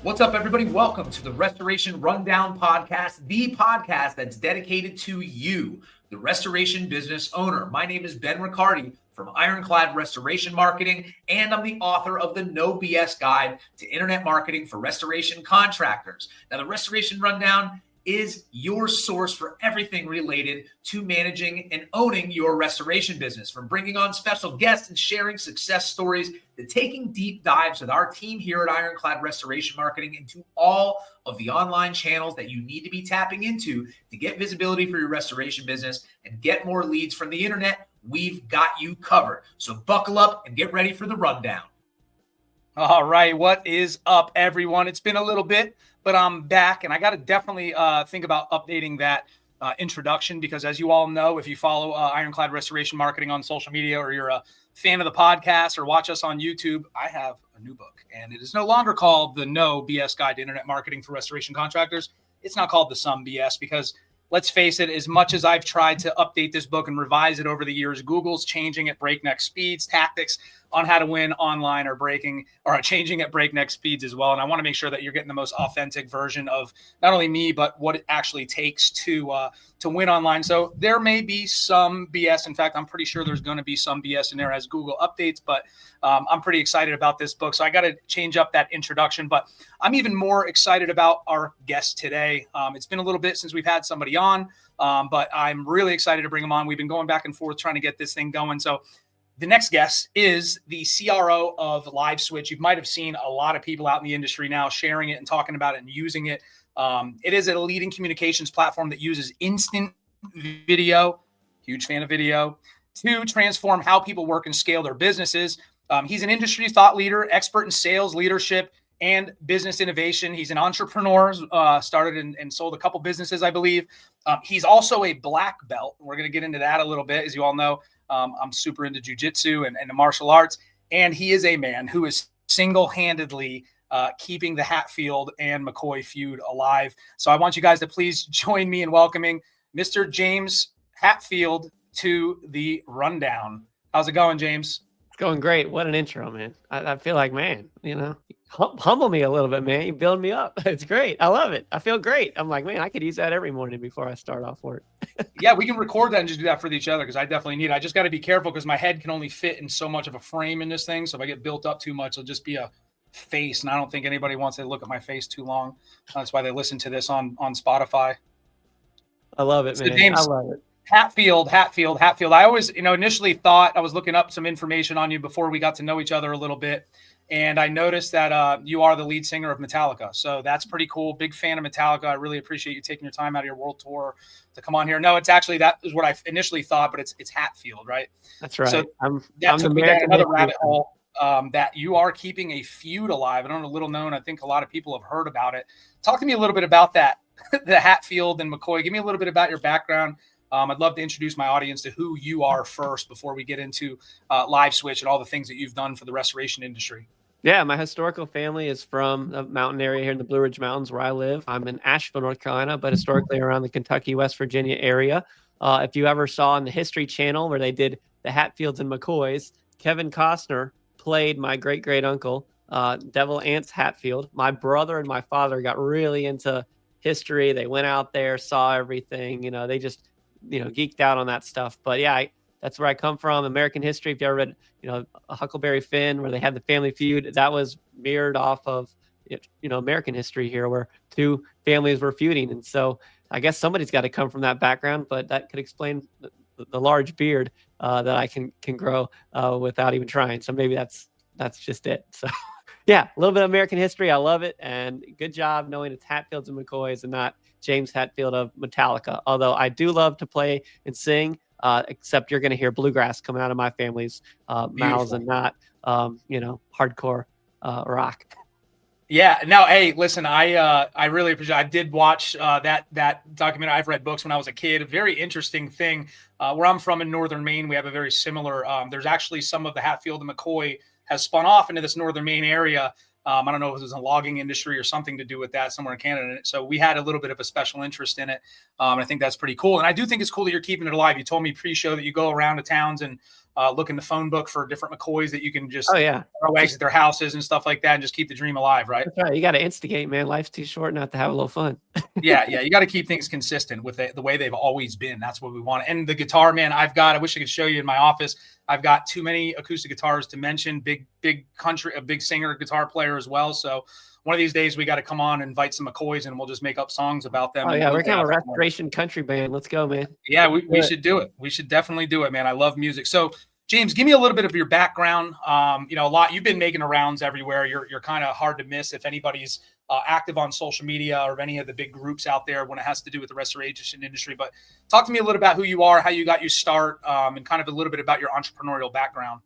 What's up, everybody? Welcome to the Restoration Rundown Podcast, the podcast that's dedicated to you, the restoration business owner. My name is Ben Riccardi from Ironclad Restoration Marketing, and I'm the author of the No BS Guide to Internet Marketing for Restoration Contractors. Now, the Restoration Rundown is your source for everything related to managing and owning your restoration business, from bringing on special guests and sharing success stories to taking deep dives with our team here at Ironclad Restoration Marketing into all of the online channels that you need to be tapping into to get visibility for your restoration business and get more leads from the internet. We've got you covered. So buckle up and get ready for the rundown. All right. What is up, everyone? It's been a little bit, but I'm back, and I got to definitely think about updating that introduction, because as you all know, if you follow Ironclad Restoration Marketing on social media, or you're a fan of the podcast or watch us on YouTube, I have a new book, and it is no longer called the No BS Guide to Internet Marketing for Restoration Contractors. It's not called the Some BS, because let's face it, as much as I've tried to update this book and revise it over the years, Google's changing at breakneck speeds. Tactics on how to win online are changing at breakneck speeds as well. And I want to make sure that you're getting the most authentic version of not only me, but what it actually takes to win online. So there may be some BS. In fact, I'm pretty sure there's going to be some BS in there as Google updates, but I'm pretty excited about this book. So I got to change up that introduction, but I'm even more excited about our guest today. It's been a little bit since we've had somebody on, but I'm really excited to bring him on. We've been going back and forth trying to get this thing going. So the next guest is the CRO of LiveSwitch. You might have seen a lot of people out in the industry now sharing it and talking about it and using it. It is a leading communications platform that uses instant video, huge fan of video, to transform how people work and scale their businesses. He's an industry thought leader, expert in sales, leadership, and business innovation. He's an entrepreneur, started and sold a couple businesses, I believe. He's also a black belt. We're going to get into that a little bit. As you all know, I'm super into jujitsu and the martial arts. And he is a man who is single-handedly keeping the Hatfield and McCoy feud alive. So I want you guys to please join me in welcoming Mr. James Hatfield to the rundown. How's it going, James? It's going great. What an intro, man. I feel like, man, humble me a little bit, man. You build me up. It's great. I love it. I feel great. I'm like, man, I could use that every morning before I start off work. Yeah, we can record that and just do that for each other, because I definitely need it. I just got to be careful because my head can only fit in so much of a frame in this thing. So if I get built up too much, it'll just be a face. And I don't think anybody wants to look at my face too long. That's why they listen to this on Spotify. I love it, man. James, I love it. Hatfield. I always, initially thought I was looking up some information on you before we got to know each other a little bit. And I noticed that you are the lead singer of Metallica. So that's pretty cool. Big fan of Metallica. I really appreciate you taking your time out of your world tour to come on here. No, it's actually, that is what I initially thought, but it's Hatfield, right? That's right. So I'm took me down another rabbit hole, that you are keeping a feud alive. I don't know, little known. I think a lot of people have heard about it. Talk to me a little bit about that, the Hatfield and McCoy. Give me a little bit about your background. I'd love to introduce my audience to who you are first before we get into LiveSwitch and all the things that you've done for the restoration industry. Yeah, my historical family is from the mountain area here in the Blue Ridge Mountains where I live. I'm in Asheville, North Carolina, but historically around the Kentucky, West Virginia area. If you ever saw on the History Channel where they did the Hatfields and McCoys, Kevin Costner played my great-great-uncle, Devil Anse Hatfield. My brother and my father got really into history. They went out there, saw everything. They just geeked out on that stuff. But yeah, that's where I come from. American history. If you ever read, Huckleberry Finn, where they had the family feud, that was mirrored off of, American history here, where two families were feuding. And so I guess somebody's got to come from that background, but that could explain the large beard that I can grow without even trying. So maybe that's just it. So yeah, a little bit of American history. I love it. And good job knowing it's Hatfields and McCoys and not James Hatfield of Metallica. Although I do love to play and sing, except you're going to hear bluegrass coming out of my family's mouths and not, hardcore rock. Yeah. No, hey, listen, I really appreciate. I did watch that documentary. I've read books when I was a kid. A very interesting thing. Where I'm from in northern Maine, we have a very similar. There's actually some of the Hatfield and McCoy has spun off into this northern Maine area. I don't know if it was a logging industry or something to do with that somewhere in Canada. So we had a little bit of a special interest in it. I think that's pretty cool. And I do think it's cool that you're keeping it alive. You told me pre-show that you go around to towns and look in the phone book for different McCoys that you can just Oh yeah, throw eggs at their houses and stuff like that, and just keep the dream alive, right? that's right. You got to instigate, man. Life's too short not to have a little fun. Yeah, you got to keep things consistent with the way they've always been. That's what we want. And the guitar, man, I wish I could show you in my office. I've got too many acoustic guitars to mention. Big country, a big singer, guitar player as well. So one of these days we got to come on and invite some McCoys, and we'll just make up songs about them. Oh yeah, we're kind of a restoration country band. Let's go, man. Yeah, we should do it. We should definitely do it, man. I love music. So James, give me a little bit of your background. You've been making the rounds everywhere. You're kind of hard to miss if anybody's active on social media or any of the big groups out there when it has to do with the restoration industry. But talk to me a little about who you are, how you got your start, and kind of a little bit about your entrepreneurial background.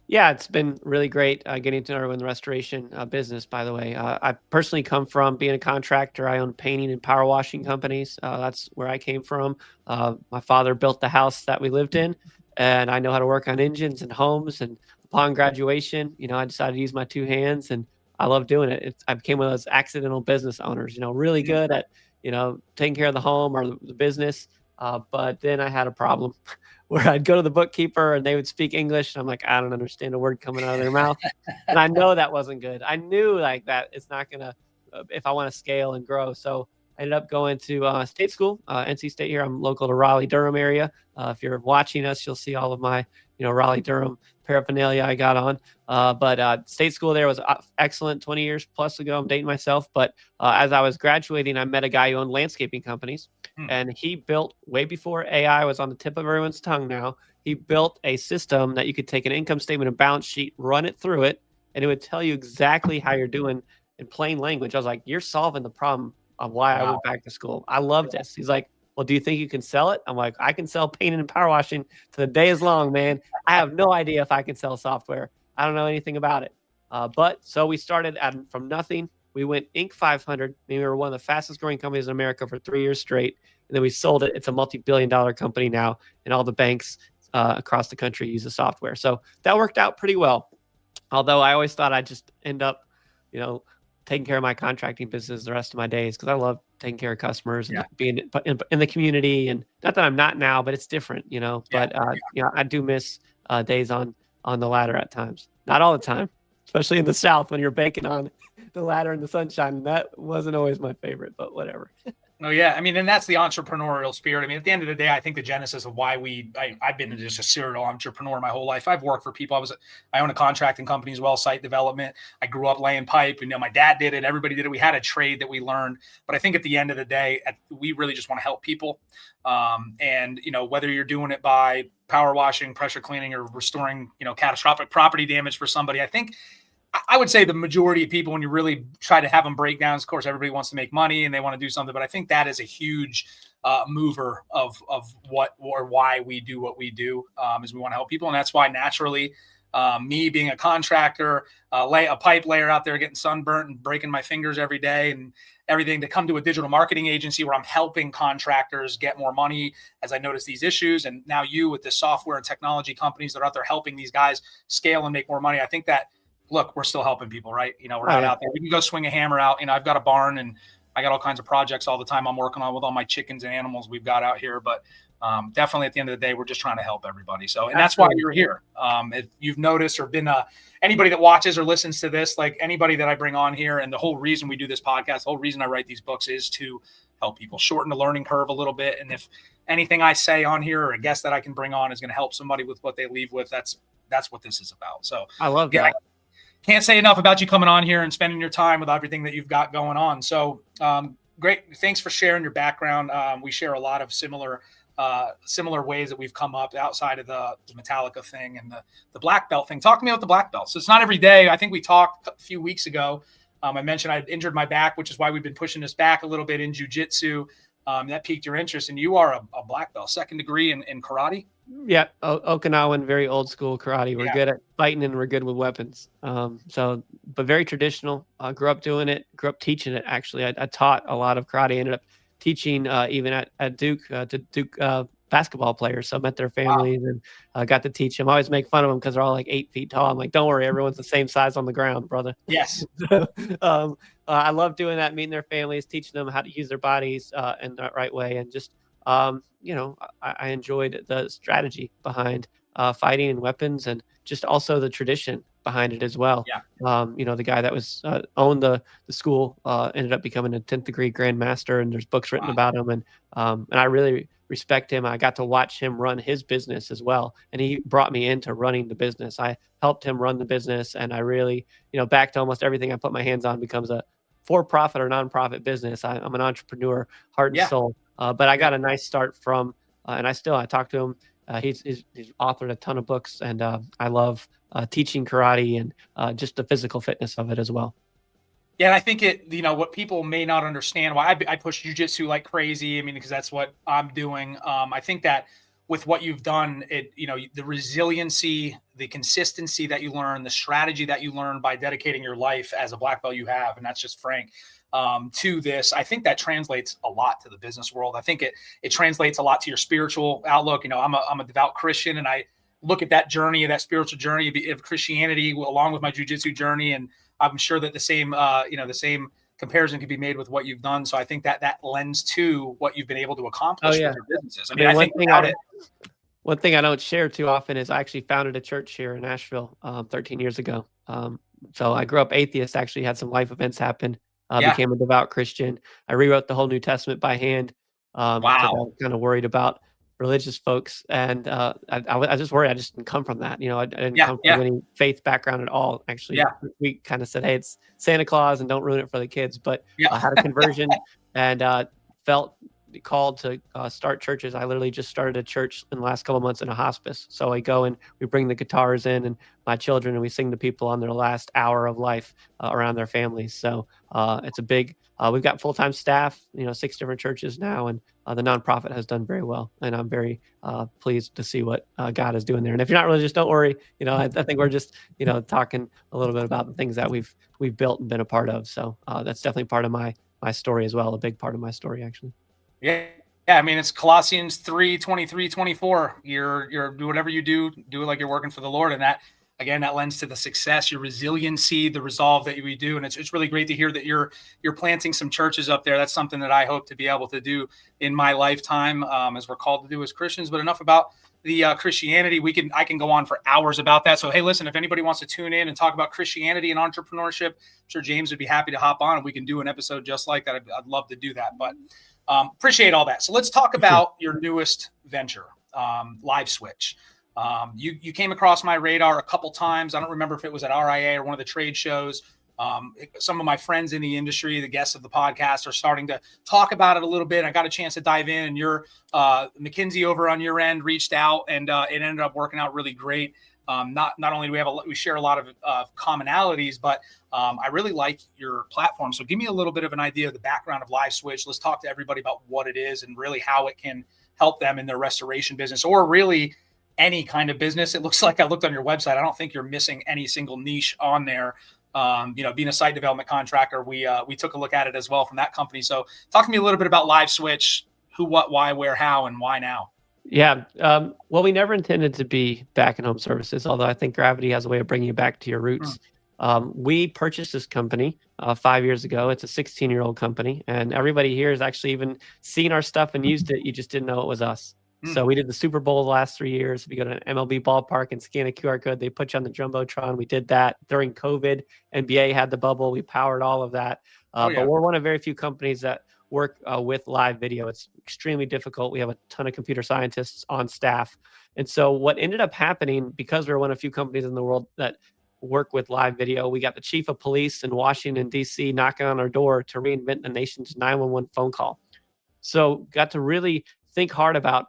Yeah, it's been really great getting to know in the restoration business, by the way. I personally come from being a contractor. I own painting and power washing companies. That's where I came from. My father built the house that we lived in, and I know how to work on engines and homes. And upon graduation, I decided to use my two hands, and I love doing it. I became one of those accidental business owners, really good at, taking care of the home or the business. But then I had a problem where I'd go to the bookkeeper and they would speak English. And I'm like, I don't understand a word coming out of their mouth. And I know that wasn't good. I knew like that it's not going to, if I want to scale and grow. So I ended up going to state school, NC State here. I'm local to Raleigh, Durham area. If you're watching us, you'll see all of my, Raleigh, Durham paraphernalia I got on. But state school there was excellent 20 years plus ago. I'm dating myself. But as I was graduating, I met a guy who owned landscaping companies. And he built, way before AI was on the tip of everyone's tongue now, he built a system that you could take an income statement and balance sheet, run it through it, and it would tell you exactly how you're doing in plain language. I was like, you're solving the problem of why I went back to school. I love this. He's like, well, do you think you can sell it? I'm like, I can sell painting and power washing to the day is long, man. I have no idea if I can sell software. I don't know anything about it. But so we started from nothing. We went Inc. 500. We were one of the fastest growing companies in America for 3 years straight. And then we sold it. It's a multi-billion-dollar company now, and all the banks across the country use the software. So that worked out pretty well. Although I always thought I'd just end up, taking care of my contracting business the rest of my days, because I love taking care of customers and being in the community. And not that I'm not now, but it's different, But I do miss days on the ladder at times. Not all the time, especially in the South when you're banking on the ladder in the sunshine. That wasn't always my favorite, but whatever. Oh yeah, I mean, and that's the entrepreneurial spirit. I mean, at the end of the day, I think the genesis of why I've been just a serial entrepreneur my whole life. I've worked for people. I own a contracting company as well, site development. I grew up laying pipe. My dad did it. Everybody did it. We had a trade that we learned. But I think at the end of the day, we really just want to help people. And whether you're doing it by power washing, pressure cleaning, or restoring, catastrophic property damage for somebody, I would say the majority of people, when you really try to have them break down, of course, everybody wants to make money and they want to do something. But I think that is a huge mover of what or why we do what we do, is we want to help people. And that's why naturally, me being a contractor, lay a pipe layer out there, getting sunburnt and breaking my fingers every day and everything, to come to a digital marketing agency where I'm helping contractors get more money as I notice these issues. And now you with the software and technology companies that are out there helping these guys scale and make more money. I think that, look, we're still helping people, right? We're not out there. We can go swing a hammer out. I've got a barn and I got all kinds of projects all the time I'm working on with all my chickens and animals we've got out here. But definitely at the end of the day, we're just trying to help everybody. So, and that's why you're here. If you've noticed or been anybody that watches or listens to this, like anybody that I bring on here, and the whole reason we do this podcast, the whole reason I write these books is to help people shorten the learning curve a little bit. And if anything I say on here or a guest that I can bring on is going to help somebody with what they leave with, that's what this is about. So I love that. Can't say enough about you coming on here and spending your time with everything that you've got going on. So great. Thanks for sharing your background. We share a lot of similar ways that we've come up outside of the Metallica thing and the black belt thing. Talk to me about the black belt. So it's not every day. I think we talked a few weeks ago. I mentioned I injured my back, which is why we've been pushing this back a little bit in jiu-jitsu. That piqued your interest, and you are a black belt, second degree in karate. Yeah, Okinawan, very old school karate. We're good at fighting and we're good with weapons. But very traditional. I grew up doing it, grew up teaching it. Actually, I taught a lot of karate. Ended up teaching even at Duke to Duke basketball players. So I met their families and got to teach them. I always make fun of them because they're all like 8 feet tall. I'm like, don't worry, everyone's the same size on the ground, brother. Yes. I love doing that, meeting their families, teaching them how to use their bodies in the right way, and just I enjoyed the strategy behind fighting and weapons, and just also the tradition behind it as well. Yeah. The guy that was owned the school ended up becoming a 10th degree Grand Master, and there's books written Wow. about him. And I really respect him. I got to watch him run his business as well, and he brought me into running the business. I helped him run the business, and I really, back to almost everything I put my hands on becomes a for-profit or nonprofit business. I'm an entrepreneur, heart and soul. But I got a nice start from, and I talk to him. He's authored a ton of books, and I love teaching karate and just the physical fitness of it as well. Yeah, and I think what people may not understand why I push jujitsu like crazy. I mean, because that's what I'm doing. I think that with what you've done, the resiliency, the consistency that you learn, the strategy that you learn by dedicating your life as a black belt you have, and that's just Frank, to this. I think that translates a lot to the business world. I think it translates a lot to your spiritual outlook. I'm a devout Christian, and I look at that journey, that spiritual journey of Christianity along with my jujitsu journey, and I'm sure that the same comparison could be made with what you've done. So I think that lends to what you've been able to accomplish with your businesses. I mean, I think one thing I don't share too often is I actually founded a church here in Nashville 13 years ago. So I grew up atheist, actually had some life events happen, became a devout Christian. I rewrote the whole New Testament by hand. Because I was kind of worried about religious folks. And I was just worried. I just didn't come from that. I didn't come from any faith background at all. Actually, we kind of said, hey, it's Santa Claus and don't ruin it for the kids. But I had a conversion and felt called to start churches. I literally just started a church in the last couple of months in a hospice. So I go and we bring the guitars in and my children, and we sing to people on their last hour of life around their families. So it's a big, we've got full-time staff, 6 different churches now, and the nonprofit has done very well. And I'm very pleased to see what God is doing there. And if you're not religious, don't worry. I think we're just, talking a little bit about the things that we've built and been a part of. So that's definitely part of my story as well. A big part of my story, actually. Yeah. I mean, it's Colossians 3:23-24. You're do whatever you do it like you're working for the Lord. And that, again, that lends to the success, your resiliency, the resolve that we do. And it's really great to hear that you're planting some churches up there. That's something that I hope to be able to do in my lifetime, as we're called to do as Christians. But enough about the Christianity. I can go on for hours about that. So, hey, listen, if anybody wants to tune in and talk about Christianity and entrepreneurship, I'm sure James would be happy to hop on and we can do an episode just like that. I'd love to do that. But appreciate all that. So let's talk about your newest venture, LiveSwitch. You came across my radar a couple times. I don't remember if it was at RIA or one of the trade shows. Some of my friends in the industry, the guests of the podcast, are starting to talk about it a little bit. I got a chance to dive in, and your McKinsey over on your end reached out, and it ended up working out really great. Not only do we share a lot of commonalities, but I really like your platform. So give me a little bit of an idea of the background of LiveSwitch. Let's talk to everybody about what it is and really how it can help them in their restoration business, or really any kind of business. It looks like, I looked on your website, I don't think you're missing any single niche on there. Being a site development contractor, we took a look at it as well from that company. So talk to me a little bit about LiveSwitch, who, what, why, where, how, and why now. Yeah. Well, we never intended to be back in home services, although I think gravity has a way of bringing you back to your roots. We purchased this company 5 years ago. It's a 16-year-old company, and everybody here has actually even seen our stuff and used it. You just didn't know it was us. So we did the Super Bowl the last 3 years. If you go to an MLB ballpark and scan a QR code, they put you on the Jumbotron. We did that during COVID. NBA had the bubble. We powered all of that. But we're one of very few companies that work with live video. It's extremely difficult. We have a ton of computer scientists on staff. And so what ended up happening, because we're one of few companies in the world that work with live video, we got the chief of police in Washington, D.C. knocking on our door to reinvent the nation's 911 phone call. So got to really think hard about,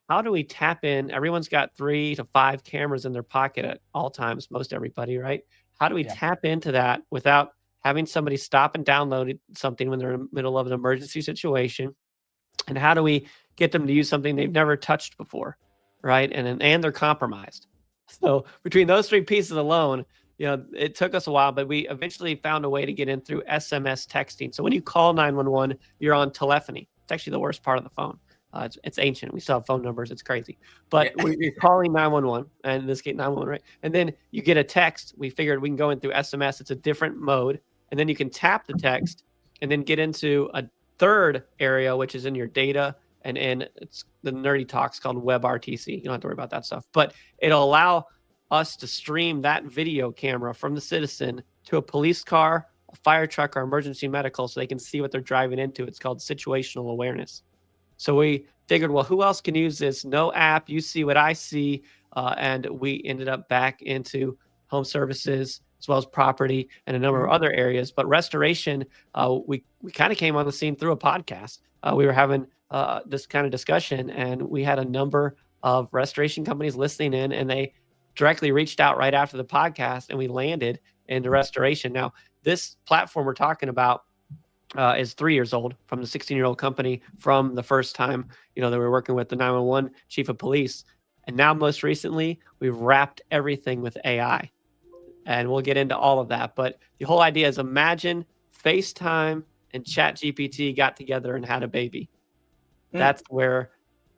how do we tap in? Everyone's got 3 to 5 cameras in their pocket at all times, most everybody, right? How do we tap into that without having somebody stop and download something when they're in the middle of an emergency situation? And how do we get them to use something they've never touched before, right? And they're compromised. So between those 3 pieces alone, it took us a while, but we eventually found a way to get in through SMS texting. So when you call 911, you're on telephony. It's actually the worst part of the phone. It's ancient. We still have phone numbers. It's crazy. But you're calling 911, and in this case, 911, right? And then you get a text. We figured we can go in through SMS. It's a different mode. And then you can tap the text and then get into a third area, which is in your data and it's the nerdy talk's called WebRTC. You don't have to worry about that stuff, but it'll allow us to stream that video camera from the citizen to a police car, a fire truck, or emergency medical, so they can see what they're driving into. It's called situational awareness. So we figured, well, who else can use this? No app. You see what I see. And we ended up back into home services as well as property and a number of other areas. But restoration, we kind of came on the scene through a podcast. We were having this kind of discussion, and we had a number of restoration companies listening in, and they directly reached out right after the podcast, and we landed into restoration. Now, this platform we're talking about is 3 years old from the 16-year-old company from the first time, that we were working with the 911 chief of police. And now most recently, we've wrapped everything with AI. And we'll get into all of that. But the whole idea is, imagine FaceTime and ChatGPT got together and had a baby. That's where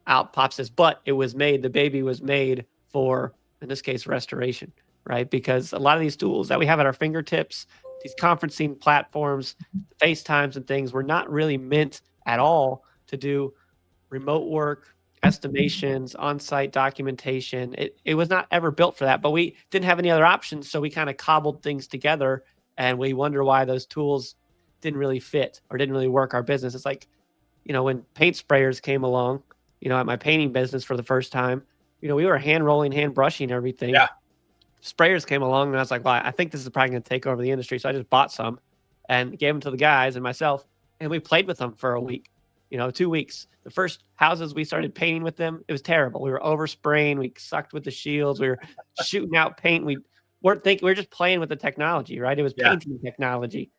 out pops this. But the baby was made for, in this case, restoration, right? Because a lot of these tools that we have at our fingertips, these conferencing platforms, FaceTimes and things, were not really meant at all to do remote work, estimations, on-site documentation. It was not ever built for that, but we didn't have any other options. So we kind of cobbled things together, and we wonder why those tools didn't really fit or didn't really work our business. It's like, when paint sprayers came along, at my painting business for the first time, we were hand rolling, hand brushing everything. Yeah. Sprayers came along, and I was like, well, I think this is probably going to take over the industry. So I just bought some and gave them to the guys and myself, and we played with them for a week, 2 weeks. The first houses we started painting with them, it was terrible. We were overspraying. We sucked with the shields. We were shooting out paint. We weren't thinking. We were just playing with the technology, right? It was painting technology,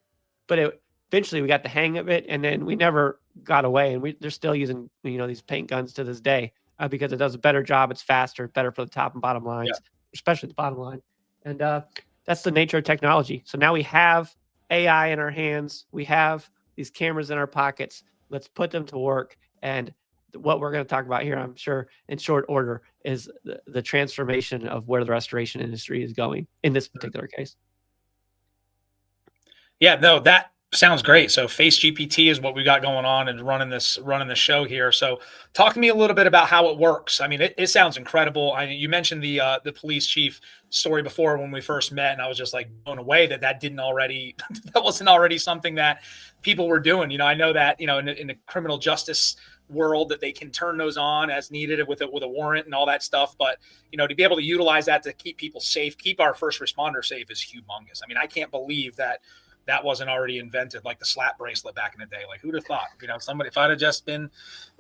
but eventually we got the hang of it, and then we never got away. And they're still using, these paint guns to this day because it does a better job. It's faster, better for the top and bottom lines, especially the bottom line. And that's the nature of technology. So now we have AI in our hands. We have these cameras in our pockets. Let's put them to work. And what we're going to talk about here, I'm sure, in short order, is the transformation of where the restoration industry is going in this particular case. Yeah, no, that sounds great. So Face GPT is what we got going on and running this show here. So talk to me a little bit about how it works. I mean, it sounds incredible. You mentioned the police chief story before when we first met, and I was just like blown away that didn't already that wasn't already something that people were doing. I know that in the criminal justice world that they can turn those on as needed with a warrant and all that stuff. But to be able to utilize that to keep people safe, keep our first responders safe, is humongous. I mean, I can't believe that wasn't already invented, like the slap bracelet back in the day. Like, who'd have thought? Somebody, if I'd have just been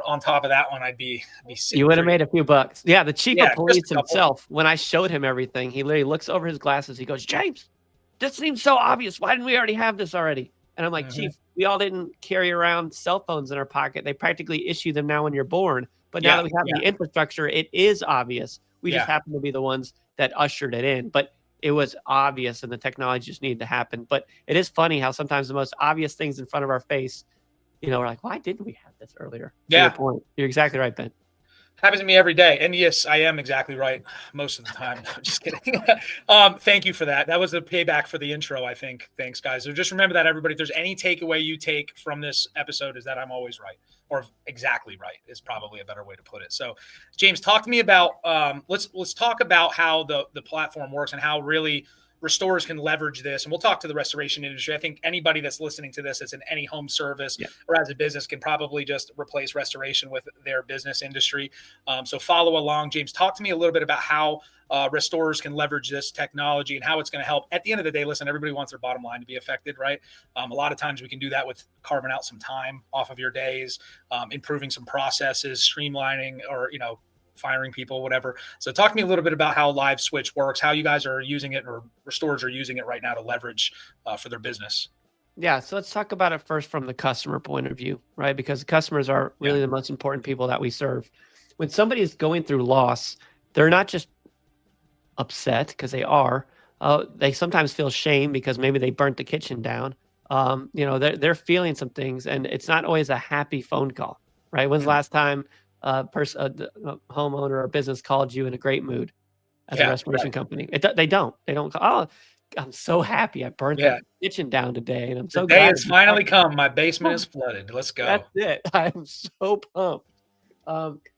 on top of that one, I'd be you would have made a few bucks. Yeah, the chief of police himself, when I showed him everything, he literally looks over his glasses. He goes, "James, this seems so obvious. Why didn't we already have this already?" And I'm like, Chief, we all didn't carry around cell phones in our pocket. They practically issue them now when you're born. But now that we have the infrastructure, it is obvious. We just happen to be the ones that ushered it in. But it was obvious, and the technology just needed to happen. But it is funny how sometimes the most obvious things in front of our face, we're like, why didn't we have this earlier? To your point. You're exactly right, Ben. Happens to me every day. And yes, I am exactly right most of the time. No, just kidding. Thank you for that. That was the payback for the intro, I think. Thanks, guys. So just remember that, everybody. If there's any takeaway you take from this episode, is that I'm always right, or exactly right is probably a better way to put it. So, James, talk to me about let's talk about how the platform works and how really restorers can leverage this. And we'll talk to the restoration industry. I think anybody that's listening to this that's in any home service or as a business can probably just replace restoration with their business industry. So follow along. James, talk to me a little bit about how restorers can leverage this technology and how it's going to help. At the end of the day, listen, everybody wants their bottom line to be affected, right? A lot of times we can do that with carving out some time off of your days, improving some processes, streamlining, or, firing people, whatever. So talk to me a little bit about how LiveSwitch works, how you guys are using it, or restorers are using it right now to leverage for their business. Yeah. So let's talk about it first from the customer point of view, right? Because the customers are really the most important people that we serve. When somebody is going through loss, they're not just upset, because they are. They sometimes feel shame because maybe they burnt the kitchen down. They're feeling some things, and it's not always a happy phone call, right? When's the last time a homeowner or business called you in a great mood as a restoration company? They don't call, "Oh, I'm so happy I burnt the kitchen down today, and I'm so glad it's finally come. My basement is flooded. Let's go." That's it. I'm so pumped.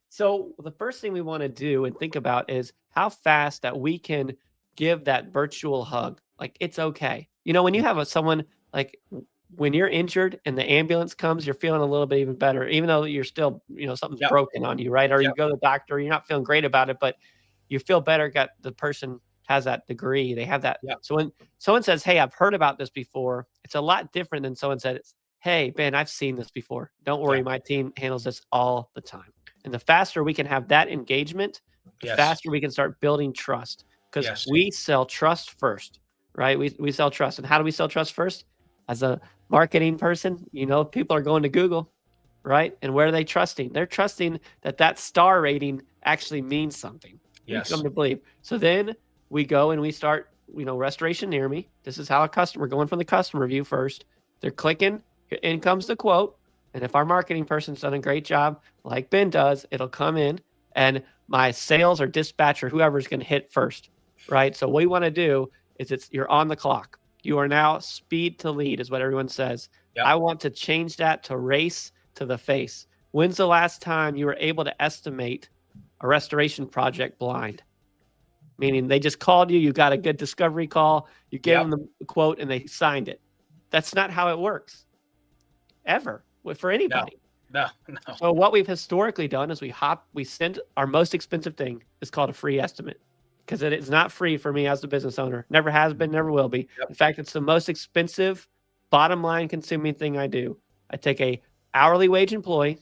So the first thing we want to do and think about is how fast that we can give that virtual hug. Like, it's okay. You know, when you have someone like when you're injured and the ambulance comes, you're feeling a little bit even better, even though you're still, something's Yep. broken on you, right? Or you Yep. go to the doctor, you're not feeling great about it, but you feel better. Got the person has that degree, they have that. Yep. So when someone says, "Hey, I've heard about this before," it's a lot different than someone said, "Hey, Ben, I've seen this before. Don't worry, Yeah. my team handles this all the time." And the faster we can have that engagement, the Yes. faster we can start building trust, because Yes. we sell trust first, right? We sell trust. And how do we sell trust first? As a marketing person, people are going to Google, right? And where are they trusting? They're trusting that star rating actually means something. Yes. You come to believe. So then we go and we start, restoration near me. This is how a customer, going from the customer view first. They're clicking, in comes the quote. And if our marketing person's done a great job, like Ben does, it'll come in and my sales or dispatcher, whoever's going to hit first, right? So what we want to do is you're on the clock. You are now speed to lead is what everyone says. Yep. I want to change that to race to the face. When's the last time you were able to estimate a restoration project blind? Meaning they just called you, you got a good discovery call, you gave Yep. them the quote and they signed it. That's not how it works ever for anybody. No. So what we've historically done is we send our most expensive thing is called a free estimate, because it is not free for me as a business owner. Never has been, never will be. Yep. In fact, it's the most expensive bottom line consuming thing I do. I take a hourly wage employee,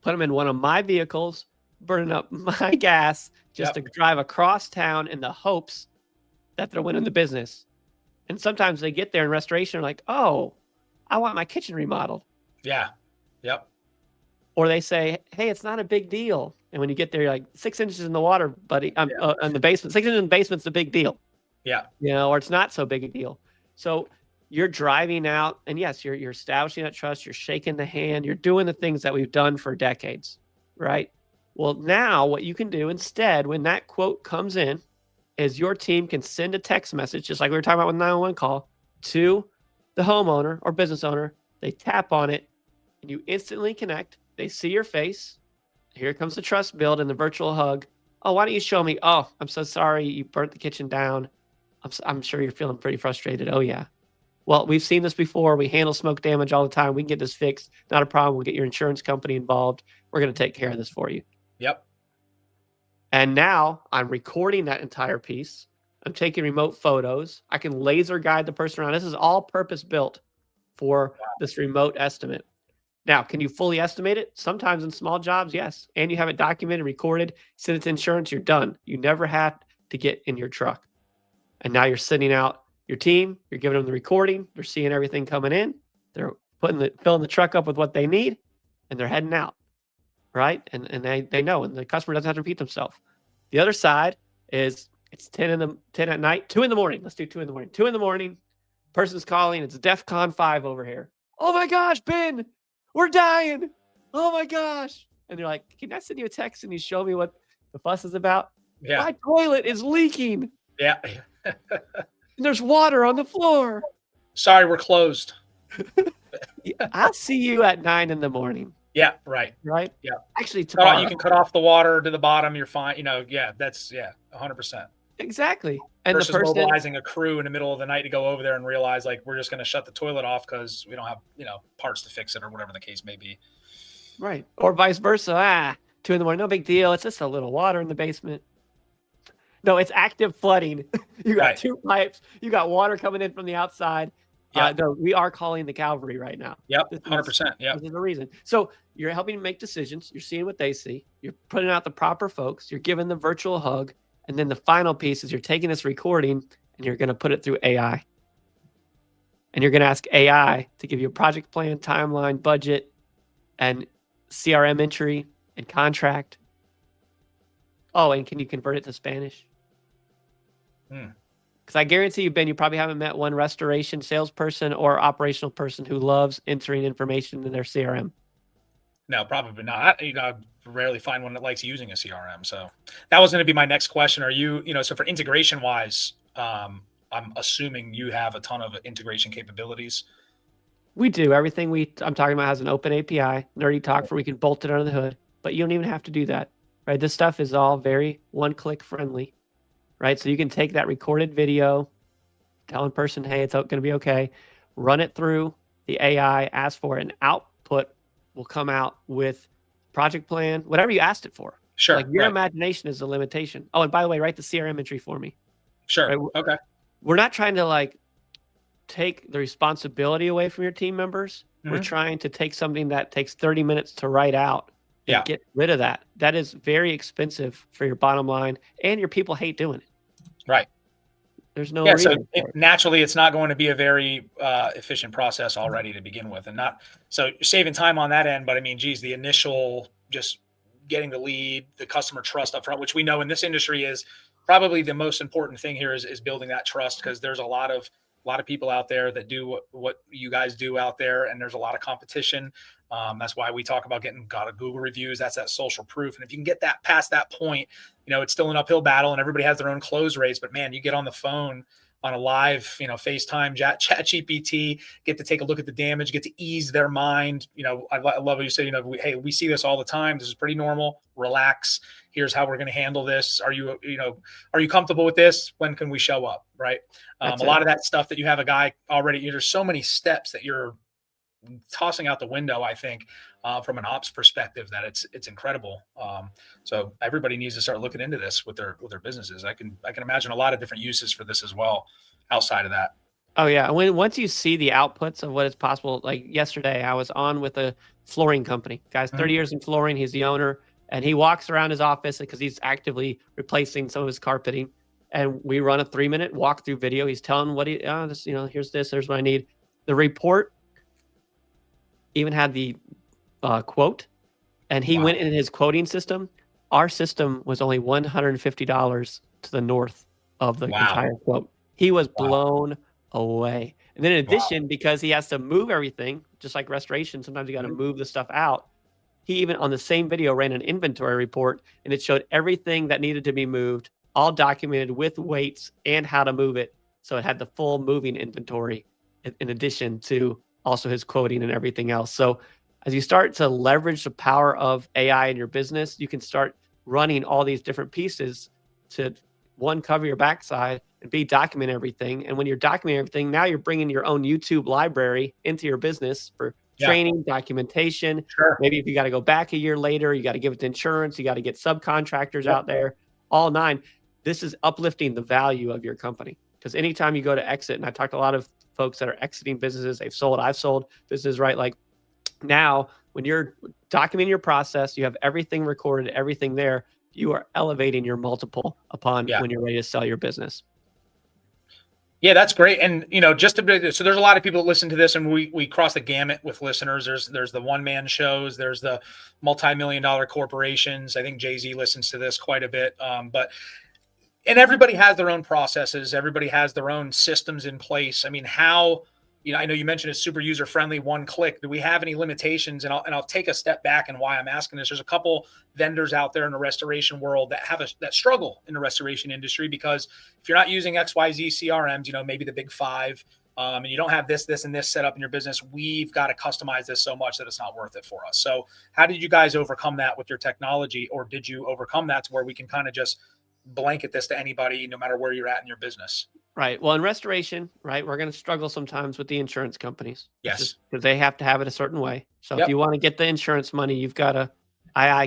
put them in one of my vehicles, burning up my gas just to drive across town in the hopes that they're winning the business. And sometimes they get there in restoration, like, "Oh, I want my kitchen remodeled." Yeah. Yep. Or they say, "Hey, it's not a big deal." And when you get there, you're like, 6 inches in the water, buddy. In the basement. 6 inches in the basement's a big deal. Yeah. Or it's not so big a deal. So you're driving out, and yes, you're establishing that trust. You're shaking the hand. You're doing the things that we've done for decades, right? Well, now what you can do instead, when that quote comes in, is your team can send a text message, just like we were talking about with 911 call, to the homeowner or business owner. They tap on it, and you instantly connect. They see your face. Here comes the trust build and the virtual hug. "Oh, why don't you show me? Oh, I'm so sorry you burnt the kitchen down. I'm sure you're feeling pretty frustrated." "Oh, yeah. Well, we've seen this before. We handle smoke damage all the time. We can get this fixed. Not a problem. We'll get your insurance company involved. We're going to take care of this for you." Yep. And now I'm recording that entire piece. I'm taking remote photos. I can laser guide the person around. This is all purpose built for this remote estimate. Now, can you fully estimate it? Sometimes in small jobs, yes. And you have it documented, recorded, send it to insurance, you're done. You never have to get in your truck. And now you're sending out your team, you're giving them the recording, they're seeing everything coming in, they're filling the truck up with what they need, and they're heading out. Right? And they know, and the customer doesn't have to repeat themselves. The other side is it's 10 at night, 2 in the morning. Let's do 2 in the morning. 2 in the morning, person's calling, it's DEFCON 5 over here. "Oh my gosh, Ben, we're dying. Oh my gosh." And they're like, "Can I send you a text and you show me what the fuss is about?" Yeah. "My toilet is leaking. Yeah. And there's water on the floor." "Sorry, we're closed." "I'll see you at 9 in the morning." Yeah. Right. Right? Yeah. Actually, tomorrow. You can cut off the water to the bottom. You're fine. That's 100%. Exactly. And Versus the person mobilizing a crew in the middle of the night to go over there and realize, like, we're just going to shut the toilet off because we don't have, parts to fix it or whatever the case may be. Right. Or vice versa. 2 in the morning, no big deal. It's just a little water in the basement. No, it's active flooding. You got 2 pipes. You got water coming in from the outside. Yeah. No, we are calling the cavalry right now. Yep. 100%. Yeah. This is the reason. So you're helping make decisions. You're seeing what they see. You're putting out the proper folks. You're giving the virtual hug. And then the final piece is you're taking this recording and you're going to put it through AI. And you're going to ask AI to give you a project plan, timeline, budget, and CRM entry and contract. Oh, and can you convert it to Spanish? Because I guarantee you, Ben, you probably haven't met one restoration salesperson or operational person who loves entering information in their CRM. No, probably not. I rarely find one that likes using a CRM. So that was going to be my next question. Are you, so for integration wise, I'm assuming you have a ton of integration capabilities. We do. Everything I'm talking about has an open API, nerdy talk, where we can bolt it under the hood. but you don't even have to do that, right? This stuff is all very one-click friendly, right? So you can take that recorded video, tell a person, hey, it's going to be okay, run it through the AI, ask for it, and output will come out with project plan, whatever you asked it for. Sure. Like your right. imagination is the limitation. Oh, and by the way, write the CRM entry for me. Sure. Right? Okay. We're not trying to like take the responsibility away from your team members. We're Mhm. trying to take something that takes 30 minutes to write out and Yeah. get rid of that. That is very expensive for your bottom line, and your people hate doing it. Right. There's no Yeah. reason So for it. naturally, it's not going to be a very efficient process already to begin with, and not so you're saving time on that end. But I mean, geez, the initial just getting the lead, the customer trust up front, which we know in this industry is probably the most important thing here is building that trust, because there's a lot of people out there that do what you guys do out there, and there's a lot of competition. That's why we talk about getting Google reviews. That's that social proof. And if you can get that past that point, it's still an uphill battle, and everybody has their own close rates. But man, you get on the phone on a live, FaceTime, chat GPT, get to take a look at the damage, get to ease their mind. I love what you said, hey, we see this all the time. This is pretty normal. Relax. Here's how we're going to handle this. Are you comfortable with this? When can we show up? Right. A lot of that stuff that you have a guy already, there's so many steps that you're tossing out the window, I think, from an ops perspective, that it's incredible. So everybody needs to start looking into this with their businesses. I can imagine a lot of different uses for this as well outside of that. Oh yeah. Once you see the outputs of what is possible, like yesterday, I was on with a flooring company. Guy's 30 years in flooring. He's the owner, and he walks around his office because he's actively replacing some of his carpeting. And we run a 3-minute walkthrough video. He's telling what here's this, here's what I need. The report even had the quote, and he went in his quoting system. Our system was only $150 to the north of the entire quote. He was blown away. And then in addition, because he has to move everything, just like restoration, sometimes you got to move the stuff out. He even on the same video ran an inventory report, and it showed everything that needed to be moved, all documented with weights and how to move it. So it had the full moving inventory in addition to also his quoting and everything else. So as you start to leverage the power of AI in your business, you can start running all these different pieces to, one, cover your backside, and B, document everything. And when you're documenting everything, now you're bringing your own YouTube library into your business for training, documentation. Sure. Maybe if you got to go back a year later, you got to give it to insurance, you got to get subcontractors out there, all 9. This is uplifting the value of your company. Because anytime you go to exit, and I talked to a lot of folks that are exiting businesses, I've sold businesses, right? Like now, when you're documenting your process, you have everything recorded, everything there, you are elevating your multiple upon when you're ready to sell your business. Yeah, that's great. And, so there's a lot of people that listen to this, and we cross the gamut with listeners. There's the one-man shows, there's the multi-million-dollar corporations. I think Jay-Z listens to this quite a bit. And everybody has their own processes. Everybody has their own systems in place. I mean, how, I know you mentioned it's super user-friendly, one click. Do we have any limitations? And I'll take a step back, and why I'm asking this. There's a couple vendors out there in the restoration world that struggle in the restoration industry, because if you're not using XYZ CRMs, maybe the big 5, and you don't have this, and this set up in your business, we've got to customize this so much that it's not worth it for us. So how did you guys overcome that with your technology, or did you overcome that to where we can kind of just blanket this to anybody, no matter where you're at in your business? Right. Well, in restoration, right, we're going to struggle sometimes with the insurance companies. Yes. Because they have to have it a certain way. So if you want to get the insurance money, you've got to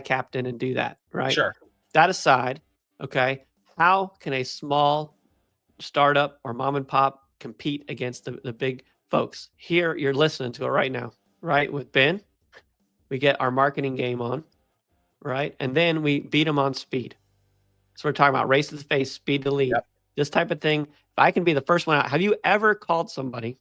captain and do that, right? Sure. That aside, okay, how can a small startup or mom and pop compete against the big folks? Here, you're listening to it right now, right? With Ben, we get our marketing game on, right? And then we beat them on speed. So we're talking about race to the face, speed to lead, this type of thing. If I can be the first one out, have you ever called somebody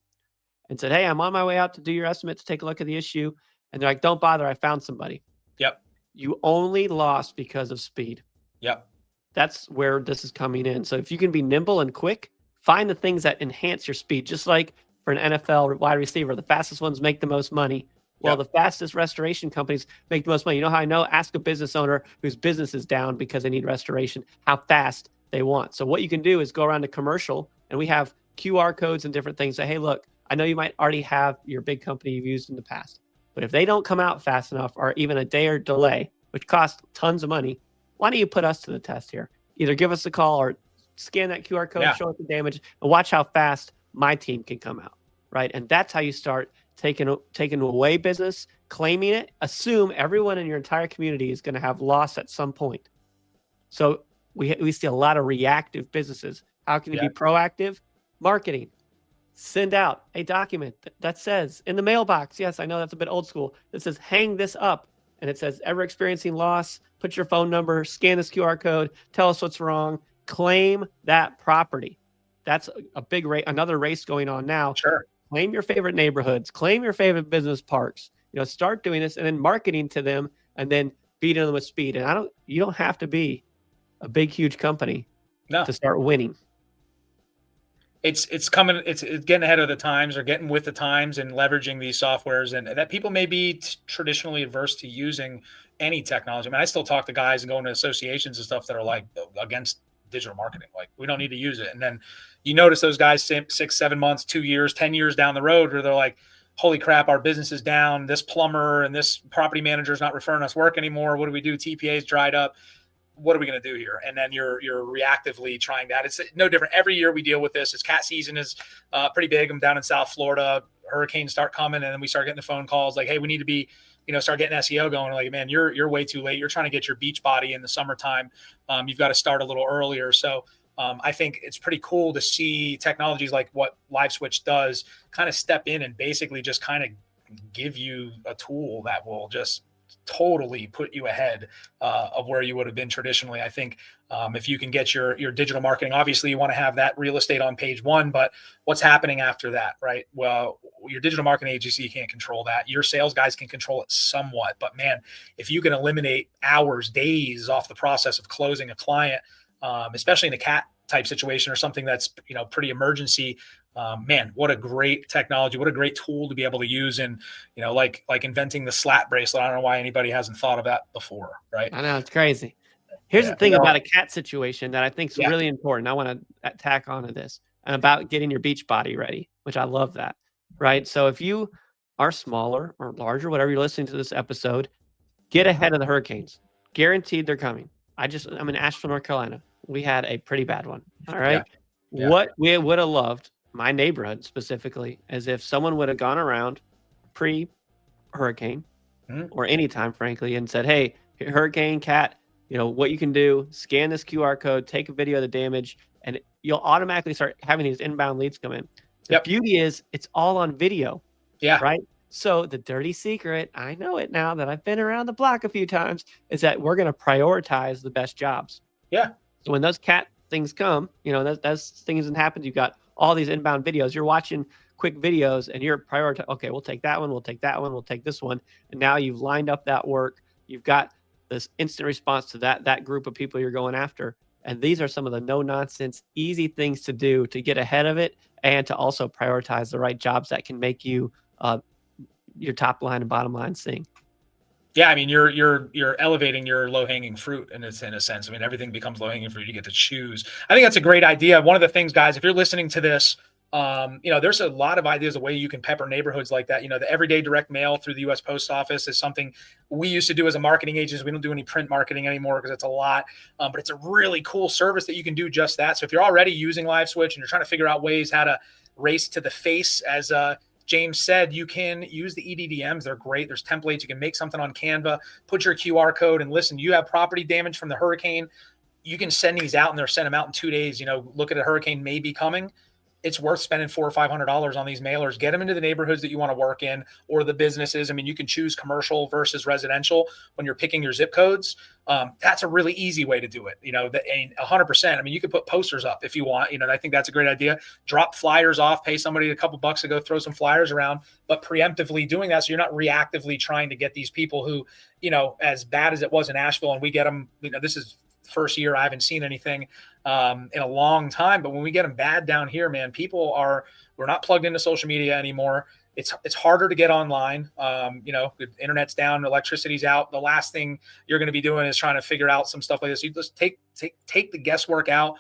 and said, hey, I'm on my way out to do your estimate to take a look at the issue? And they're like, don't bother, I found somebody. Yep. You only lost because of speed. Yep. That's where this is coming in. So if you can be nimble and quick, find the things that enhance your speed. Just like for an NFL wide receiver, the fastest ones make the most money. Well, the fastest restoration companies make the most money. You know how I know? Ask a business owner whose business is down because they need restoration, how fast they want. So what you can do is go around to commercial, and we have QR codes and different things. Say, hey, look, I know you might already have your big company you've used in the past, but if they don't come out fast enough, or even a day or delay, which costs tons of money. Why don't you put us to the test here? Either give us a call or scan that QR code, show us the damage, and watch how fast my team can come out, right? And that's how you start taking away business, claiming it. Assume everyone in your entire community is going to have loss at some point. So we see a lot of reactive businesses. How can you be proactive? Marketing. Send out a document that says in the mailbox, yes, I know that's a bit old school, that says hang this up. And it says, ever experiencing loss, put your phone number, scan this QR code, tell us what's wrong, claim that property. That's a big race, another race going on now. Sure. Claim your favorite neighborhoods, claim your favorite business parks, start doing this and then marketing to them and then beating them with speed. And you don't have to be a big, huge company to start winning. It's getting ahead of the times, or getting with the times and leveraging these softwares, and that people may be traditionally adverse to using any technology. I mean, I still talk to guys and go into associations and stuff that are like against digital marketing. Like, we don't need to use it. And then you notice those guys 6, 7 months, 2 years, 10 years down the road, where they're like, holy crap, our business is down. This plumber and this property manager is not referring us work anymore. What do we do? TPA's dried up. What are we going to do here? And then you're reactively trying that. It's no different. Every year we deal with this. As cat season is pretty big. I'm down in South Florida. Hurricanes start coming, and then we start getting the phone calls like, hey, we need to be, start getting SEO going. Like, man, you're way too late. You're trying to get your beach body in the summertime. You've got to start a little earlier. So I think it's pretty cool to see technologies like what LiveSwitch does kind of step in and basically just kind of give you a tool that will just totally put you ahead of where you would have been traditionally. I think if you can get your digital marketing, obviously you want to have that real estate on page one, but what's happening after that, right? Well, your digital marketing agency, you can't control that. Your sales guys can control it somewhat, but man, if you can eliminate hours, days off the process of closing a client, especially in a cat type situation or something that's, pretty emergency, man, what a great technology, what a great tool to be able to use. And, like inventing the slat bracelet. I don't know why anybody hasn't thought of that before. Right. I know, it's crazy. Here's the thing about a cat situation that I think is really important. I want to tack onto this, and about getting your beach body ready, which I love that. Right. So if you are smaller or larger, whatever you're listening to this episode, get ahead of the hurricanes. Guaranteed they're coming. I'm in Asheville, North Carolina. We had a pretty bad one. All right. Yeah. What we would have loved, my neighborhood specifically, as if someone would have gone around pre-hurricane or anytime, frankly, and said, hey, hurricane, cat, what you can do, scan this QR code, take a video of the damage, and you'll automatically start having these inbound leads come in. The beauty is it's all on video. Yeah. Right. So the dirty secret, I know it now that I've been around the block a few times, is that we're going to prioritize the best jobs. Yeah. So when those cat things come, those things that happen, you've got all these inbound videos, you're watching quick videos and you're prioritizing, okay, we'll take that one, we'll take that one, we'll take this one. And now you've lined up that work. You've got this instant response to that group of people you're going after. And these are some of the no nonsense, easy things to do to get ahead of it and to also prioritize the right jobs that can make you your top line and bottom line sing. Yeah, I mean, you're elevating your low-hanging fruit in a sense. I mean, everything becomes low-hanging fruit. You get to choose. I think that's a great idea. One of the things, guys, if you're listening to this, there's a lot of ideas of way you can pepper neighborhoods like that. The everyday direct mail through the U.S. Post Office is something we used to do as a marketing agency. We don't do any print marketing anymore because it's a lot, but it's a really cool service that you can do just that. So if you're already using LiveSwitch and you're trying to figure out ways how to race to the face, as James said, you can use the EDDMs. They're great. There's templates. You can make something on Canva, put your QR code, and listen, you have property damage from the hurricane. You can send these out, and they're send them out in 2 days. Look at a hurricane may be coming. It's worth spending $400 or $500 on these mailers. Get them into the neighborhoods that you want to work in, or the businesses. I mean, you can choose commercial versus residential when you're picking your zip codes. That's a really easy way to do it. 100%. I mean, you could put posters up if you want. I think that's a great idea. Drop flyers off, pay somebody a couple bucks to go throw some flyers around, but preemptively doing that, so you're not reactively trying to get these people who, as bad as it was in Asheville, and we get them. This is first year I haven't seen anything in a long time, but when we get them bad down here, man, we're not plugged into social media anymore. It's harder to get online. The internet's down, electricity's out. The last thing you're going to be doing is trying to figure out some stuff like this. You just take the guesswork out,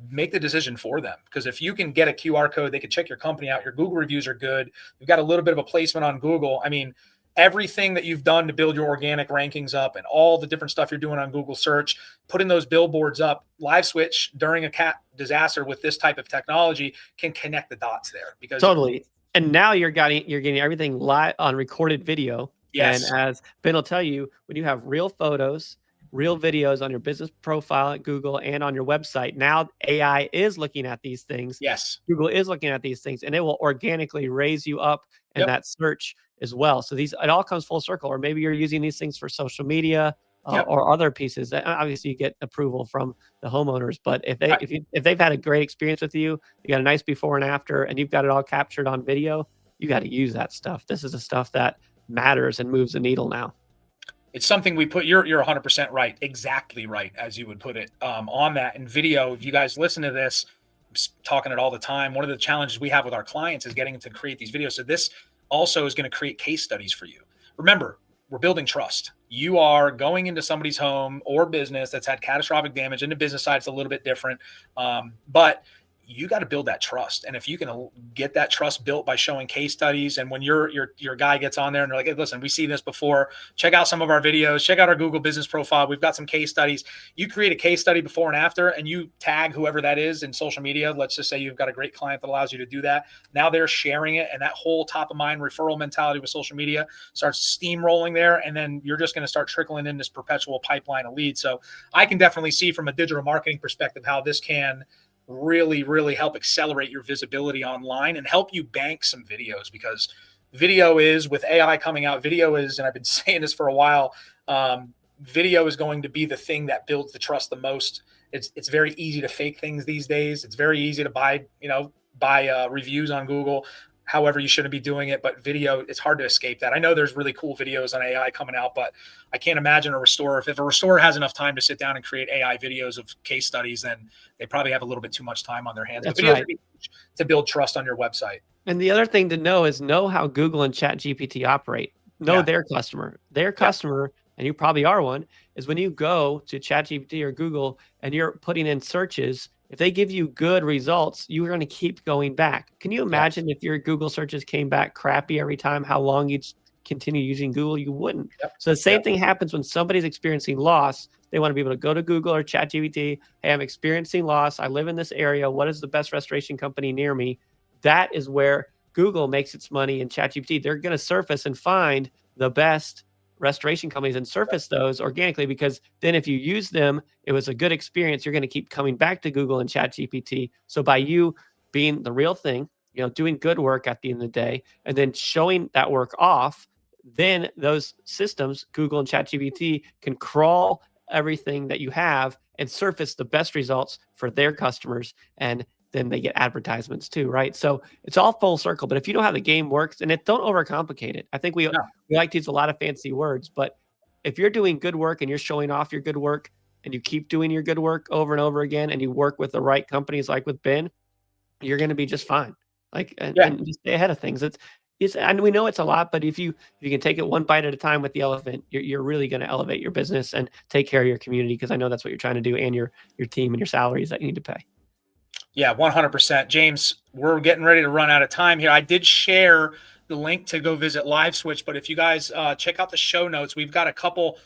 make the decision for them. Because if you can get a QR code, they can check your company out. Your Google reviews are good. You've got a little bit of a placement on Google. I mean, everything that you've done to build your organic rankings up and all the different stuff you're doing on Google search, putting those billboards up. LiveSwitch during a cat disaster with this type of technology can connect the dots there, because Totally. And now you're getting everything live on recorded video. And yes, as Ben will tell you, when you have real photos, real videos on your business profile at Google and on your website, now AI is looking at these things. yes, Google is looking at these things, and it will organically raise you up in yep, that search as well. So it all comes full circle. Or maybe you're using these things for social media yep. or other pieces. Obviously, you get approval from the homeowners, but Right. if they've had a great experience with you, you got a nice before and after, and you've got it all captured on video, you got to use that stuff. This is the stuff that matters and moves the needle now. It's something we put. You're 100% right, exactly right, as you would put it, on that. And video, if you guys listen to this, I'm talking it all the time. One of the challenges we have with our clients is getting to create these videos. So this also is going to create case studies for you. Remember, we're building trust. You are going into somebody's home or business that's had catastrophic damage. In the business side, it's a little bit different, but you got to build that trust. And if you can get that trust built by showing case studies, and when your guy gets on there and they're like, hey, listen, we've seen this before, check out some of our videos, check out our Google business profile, we've got some case studies. You create a case study before and after, and you tag whoever that is in social media. Let's just say you've got a great client that allows you to do that. Now they're sharing it, and that whole top of mind referral mentality with social media starts steamrolling there. And then you're just going to start trickling in this perpetual pipeline of leads. So I can definitely see from a digital marketing perspective how this can really, really help accelerate your visibility online and help you bank some videos, because video is, with AI coming out, video is, and I've been saying this for a while, video is going to be the thing that builds the trust the most. It's very easy to fake things these days. It's very easy to buy reviews on Google. However, you shouldn't be doing it, but video, it's hard to escape that. I know there's really cool videos on AI coming out, but I can't imagine a restorer. If a restorer has enough time to sit down and create AI videos of case studies, then they probably have a little bit too much time on their hands. That's But videos right. are huge to build trust on your website. And the other thing to know is know how Google and ChatGPT operate. Know Yeah. their customer. Their customer, and you probably are one, is when you go to ChatGPT or Google and you're putting in searches, if they give you good results, you're going to keep going back. Can you imagine if your Google searches came back crappy every time, how long you'd continue using Google? You wouldn't. Yep. So the same thing happens when somebody's experiencing loss. They want to be able to go to Google or ChatGPT. Hey, I'm experiencing loss. I live in this area. What is the best restoration company near me? That is where Google makes its money, in ChatGPT. They're going to surface and find the best restoration companies and surface those organically, because then if you use them, it was a good experience, you're going to keep coming back to Google and ChatGPT. So by you being the real thing, doing good work at the end of the day, and then showing that work off, then those systems, Google and ChatGPT, can crawl everything that you have and surface the best results for their customers. And then they get advertisements too, right? So it's all full circle. But if you know how the game works, and don't overcomplicate it. I think we like to use a lot of fancy words, but if you're doing good work and you're showing off your good work, and you keep doing your good work over and over again, and you work with the right companies like with Ben, you're going to be just fine. And just stay ahead of things. And we know it's a lot, but if you can take it one bite at a time with the elephant, you're really going to elevate your business and take care of your community, because I know that's what you're trying to do, and your team and your salaries that you need to pay. Yeah, 100%. James, we're getting ready to run out of time here. I did share the link to go visit LiveSwitch, but if you guys check out the show notes, we've got a couple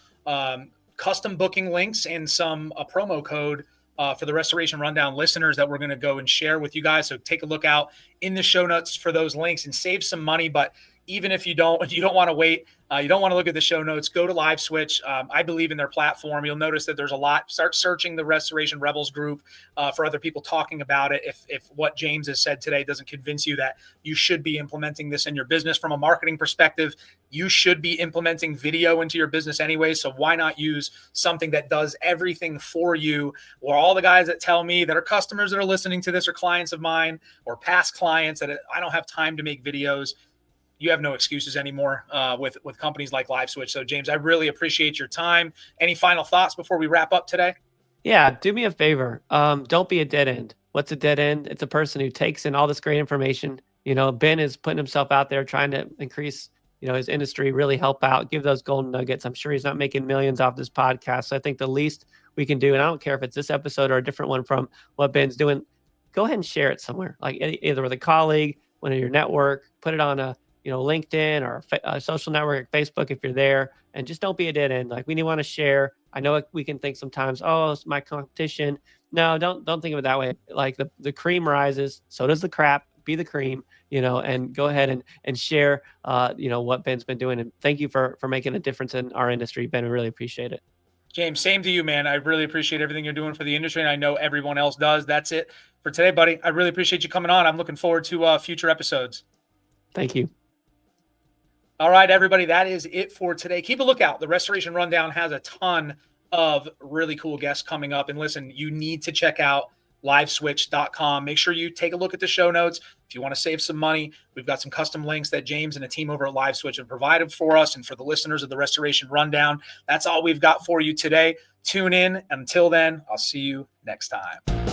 custom booking links and a promo code for the Restoration Rundown listeners that we're going to go and share with you guys. So take a look out in the show notes for those links and save some money. But even if you don't want to wait, you don't want to look at the show notes, go to LiveSwitch. I believe in their platform. You'll notice that there's a lot. Start searching the Restoration Rebels group for other people talking about it. If what James has said today doesn't convince you that you should be implementing this in your business from a marketing perspective, you should be implementing video into your business anyway. So why not use something that does everything for you? Or all the guys that tell me that are customers that are listening to this or clients of mine or past clients that I don't have time to make videos. You have no excuses anymore with companies like LiveSwitch. So James, I really appreciate your time. Any final thoughts before we wrap up today? Yeah, do me a favor. Don't be a dead end. What's a dead end? It's a person who takes in all this great information. Ben is putting himself out there trying to increase, his industry, really help out, give those golden nuggets. I'm sure he's not making millions off this podcast. So I think the least we can do, and I don't care if it's this episode or a different one from what Ben's doing, go ahead and share it somewhere, like either with a colleague, one of your network, put it on a LinkedIn or a social network like Facebook if you're there, and just don't be a dead end. Like, we want to share. I know we can think sometimes, oh, it's my competition. No, don't think of it that way. Like, the cream rises, so does the crap. Be the cream, and go ahead and share, what Ben's been doing. And thank you for making a difference in our industry, Ben. We really appreciate it. James, same to you, man. I really appreciate everything you're doing for the industry, and I know everyone else does. That's it for today, buddy. I really appreciate you coming on. I'm looking forward to future episodes. Thank you. All right, everybody, that is it for today. Keep a lookout. The Restoration Rundown has a ton of really cool guests coming up. And listen, you need to check out liveswitch.com. Make sure you take a look at the show notes. If you want to save some money, we've got some custom links that James and a team over at LiveSwitch have provided for us and for the listeners of the Restoration Rundown. That's all we've got for you today. Tune in. Until then, I'll see you next time.